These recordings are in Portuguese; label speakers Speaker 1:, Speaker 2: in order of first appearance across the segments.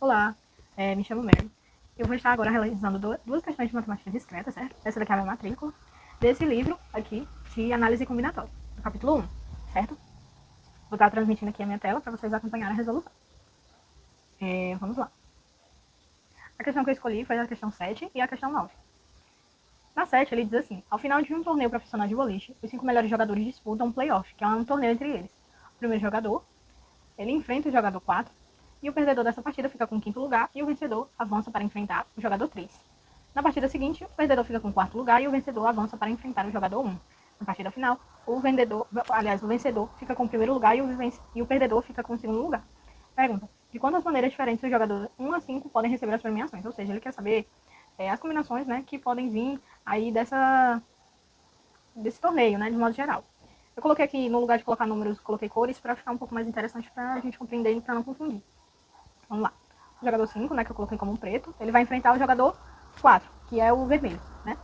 Speaker 1: Olá, me chamo Mary. Eu vou estar agora realizando duas questões de matemática discreta, certo? Essa daqui é a minha matrícula, desse livro aqui de análise combinatória, do capítulo 1, certo? Vou estar transmitindo aqui a minha tela para vocês acompanharem a resolução. Vamos lá. A questão que eu escolhi foi a questão 7 e a questão 9. Na 7, ele diz assim: ao final de um torneio profissional de boliche, os 5 melhores jogadores disputam um playoff, que é um torneio entre eles. O primeiro jogador, ele enfrenta o jogador 4, e o perdedor dessa partida fica com o quinto lugar e o vencedor avança para enfrentar o jogador 3. Na partida seguinte, o perdedor fica com o quarto lugar e o vencedor avança para enfrentar o jogador 1. Na partida final, o vencedor fica com o primeiro lugar e o perdedor fica com o segundo lugar. Pergunta: de quantas maneiras diferentes os jogadores 1 a 5 podem receber as premiações? Ou seja, ele quer saber as combinações, né, que podem vir aí desse torneio, né, de modo geral. Eu coloquei aqui, no lugar de colocar números, coloquei cores para ficar um pouco mais interessante para a gente compreender e para não confundir. Vamos lá. O jogador 5, né, que eu coloquei como preto, ele vai enfrentar o jogador 4, que é o vermelho, né?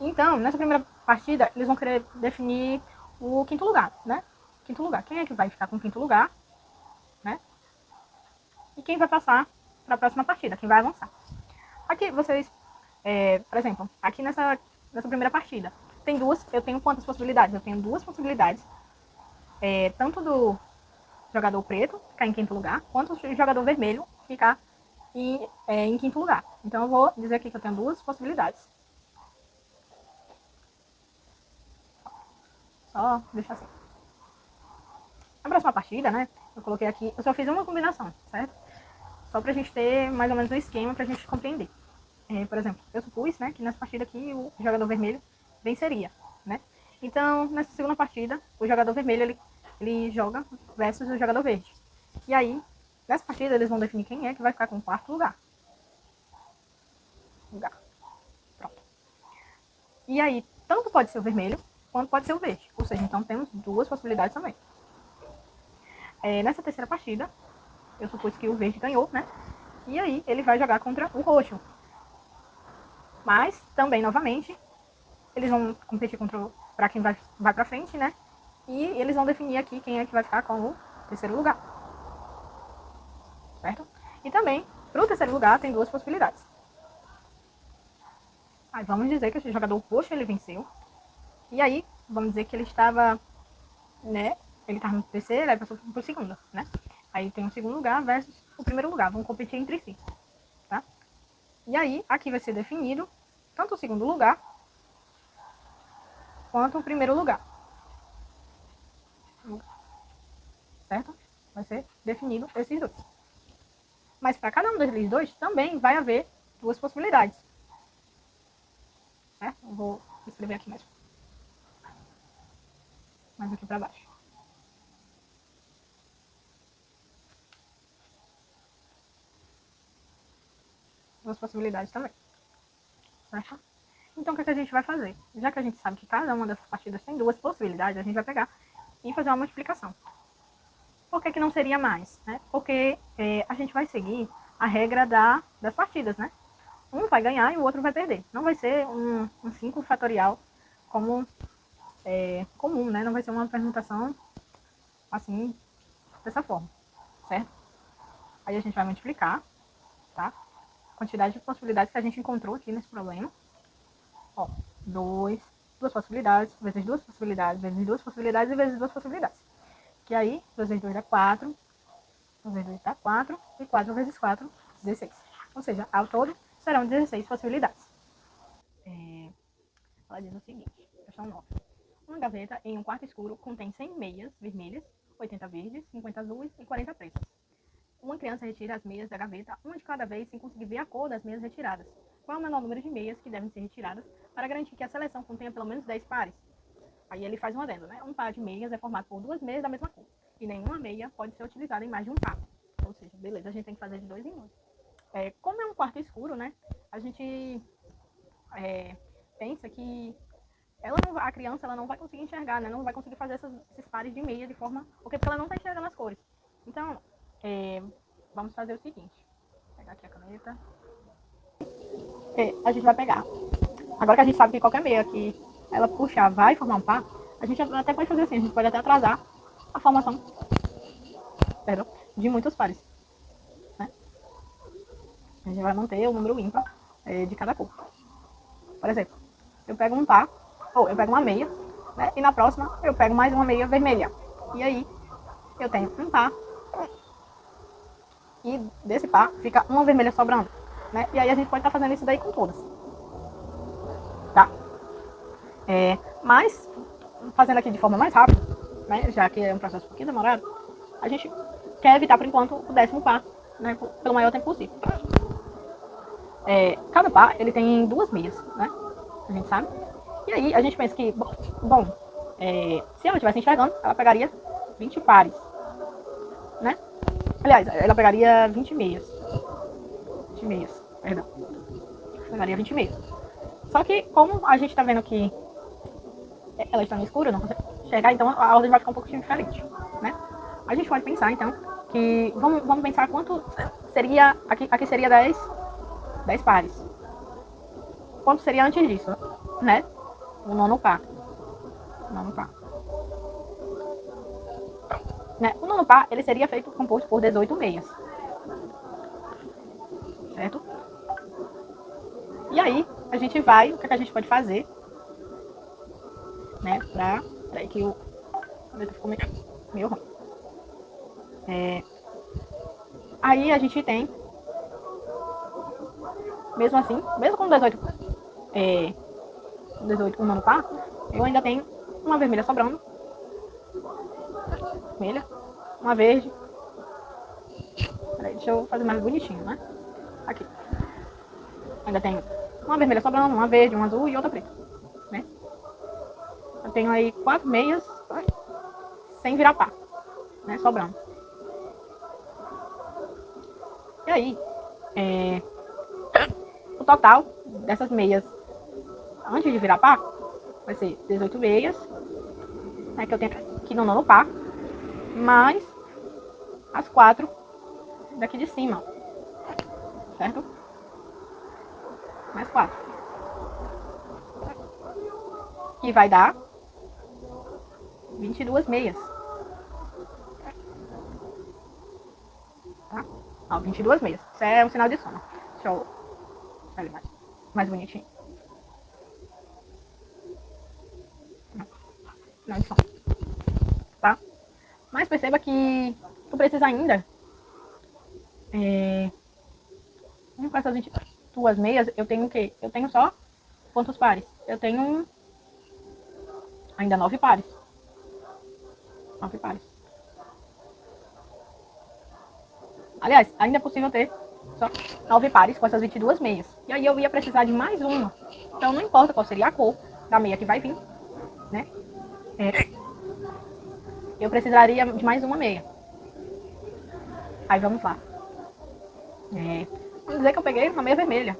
Speaker 1: Então, nessa primeira partida, eles vão querer definir o quinto lugar, né? Quinto lugar. Quem é que vai ficar com o quinto lugar, né? E quem vai passar para a próxima partida, quem vai avançar. Aqui, vocês, por exemplo, aqui nessa primeira partida, eu tenho quantas possibilidades? Eu tenho duas possibilidades, tanto do jogador preto ficar em quinto lugar, quanto o jogador vermelho ficar em quinto lugar. Então eu vou dizer aqui que eu tenho duas possibilidades. Só deixar assim. Na próxima partida, né, eu coloquei aqui, eu só fiz uma combinação, certo? Só pra gente ter mais ou menos um esquema pra gente compreender. Por exemplo, eu supus, né, que nessa partida aqui o jogador vermelho venceria, né? Então, nessa segunda partida, o jogador vermelho, ele joga versus o jogador verde. E aí, nessa partida, eles vão definir quem é que vai ficar com o quarto lugar. Pronto. E aí, tanto pode ser o vermelho, quanto pode ser o verde. Ou seja, então temos duas possibilidades também. Nessa terceira partida, eu supus que o verde ganhou, né? E aí, ele vai jogar contra o roxo. Mas, também, novamente, eles vão competir para quem vai para frente, né? E eles vão definir aqui quem é que vai ficar com o terceiro lugar. Certo? E também, para o terceiro lugar, tem duas possibilidades. Aí vamos dizer que esse jogador roxo, ele venceu. E aí, vamos dizer que ele estava, né? Ele estava no terceiro, aí passou para o segundo, né? Aí tem o segundo lugar versus o primeiro lugar. Vão competir entre si, tá? E aí, aqui vai ser definido tanto o segundo lugar quanto o primeiro lugar. Certo? Vai ser definido esses dois. Mas para cada um desses dois também vai haver duas possibilidades. Certo? Eu vou escrever aqui mais aqui para baixo. Duas possibilidades também. Certo? Então, o que a gente vai fazer? Já que a gente sabe que cada uma dessas partidas tem duas possibilidades, a gente vai pegar e fazer uma multiplicação. Por que não seria mais? Né? Porque a gente vai seguir a regra das partidas, né? Um vai ganhar e o outro vai perder. Não vai ser um 5 fatorial como comum, né? Não vai ser uma permutação assim, dessa forma, certo? Aí a gente vai multiplicar, tá? A quantidade de possibilidades que a gente encontrou aqui nesse problema. Ó, duas possibilidades, vezes duas possibilidades, vezes duas possibilidades e vezes duas possibilidades. Que aí, 2 vezes 2 dá 4, 2 vezes 2 dá 4, e 4 vezes 4, 16. Ou seja, ao todo, serão 16 possibilidades. Ela diz o seguinte, questão 9. Uma gaveta em um quarto escuro contém 100 meias vermelhas, 80 verdes, 50 azuis e 40 pretas. Uma criança retira as meias da gaveta, uma de cada vez, sem conseguir ver a cor das meias retiradas. Qual é o menor número de meias que devem ser retiradas para garantir que a seleção contenha pelo menos 10 pares? Aí ele faz um adendo, né? Um par de meias é formado por duas meias da mesma cor. E nenhuma meia pode ser utilizada em mais de um par. Ou seja, beleza, a gente tem que fazer de 2 em 1. Como é um quarto escuro, né? A gente pensa que a criança ela não vai conseguir enxergar, né? Não vai conseguir fazer esses pares de meia de forma... Porque ela não está enxergando as cores. Então, vamos fazer o seguinte. Vou pegar aqui a caneta. A gente vai pegar. Agora que a gente sabe que qualquer meia que ela puxar vai formar um par, a gente até pode fazer assim, a gente pode até atrasar a formação de muitos pares. Né? A gente vai manter o número ímpar de cada cor. Por exemplo, eu pego um par, ou eu pego uma meia, né? E na próxima eu pego mais uma meia vermelha. E aí eu tenho um par. E desse par fica uma vermelha sobrando, né? E aí a gente pode estar fazendo isso daí com todas. Tá? Mas, fazendo aqui de forma mais rápida, né? Já que é um processo um pouquinho demorado, a gente quer evitar por enquanto o 10º par, né? Pelo maior tempo possível. Cada par ele tem 2 meias, né? A gente sabe. E aí a gente pensa que, bom, se ela estivesse enxergando, ela pegaria 20 pares, né? Aliás, ela pegaria 20 meias. 20 meias, perdão. Pegaria 20 meias. Só que, como a gente tá vendo que ela está no escuro, não consegue enxergar, então a ordem vai ficar um pouco diferente, né? A gente pode pensar, então, que... Vamos pensar quanto seria... Aqui seria 10 pares. Quanto seria antes disso, né? O nono par. Né? O nono par, ele seria composto por 18 meias. Certo? E aí, a gente vai... O que a gente pode fazer? Né? Peraí que o letra ficou meio ruim. Aí a gente tem... Mesmo assim, mesmo com 18 um nono par, eu ainda tenho uma vermelha sobrando. Vermelha. Uma verde. Peraí, deixa eu fazer mais bonitinho, né? Aqui. Ainda tenho uma vermelha sobrando, uma verde, uma azul e outra preta, né? Eu tenho aí 4 meias sem virar par, né? Sobrando. E aí, o total dessas meias antes de virar par vai ser 18 meias, né? Que eu tenho aqui no nono par, mais as 4 daqui de cima, certo? Mais 4. Que vai dar 22 meias. Tá? Ó, 22 meias. Isso é um sinal de soma. Deixa eu deixar ele mais bonitinho. Sinal de soma. Tá? Mas perceba que tu precisa ainda... com essas 22 meias, eu tenho o quê? Eu tenho só quantos pares? Eu tenho ainda 9 pares. 9 pares. Aliás, ainda é possível ter só 9 pares com essas 22 meias. E aí eu ia precisar de mais uma. Então não importa qual seria a cor da meia que vai vir, né? Eu precisaria de mais uma meia. Aí vamos lá. Vamos dizer que eu peguei uma meia vermelha.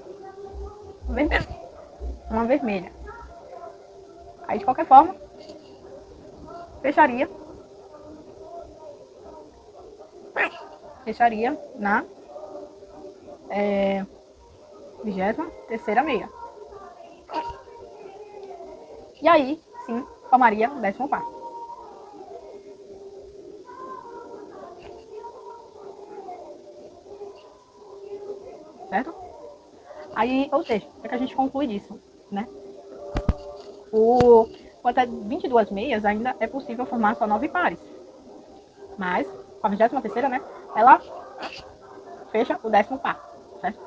Speaker 1: Uma vermelha. Aí de qualquer forma, fecharia na 23ª meia. E aí, sim, formaria o 10º par. Certo? Aí, ou seja, o que a gente conclui disso, né? Com até 22 meias ainda é possível formar só 9 pares. Mas, com a 23ª, né? Ela fecha o 10º par, certo?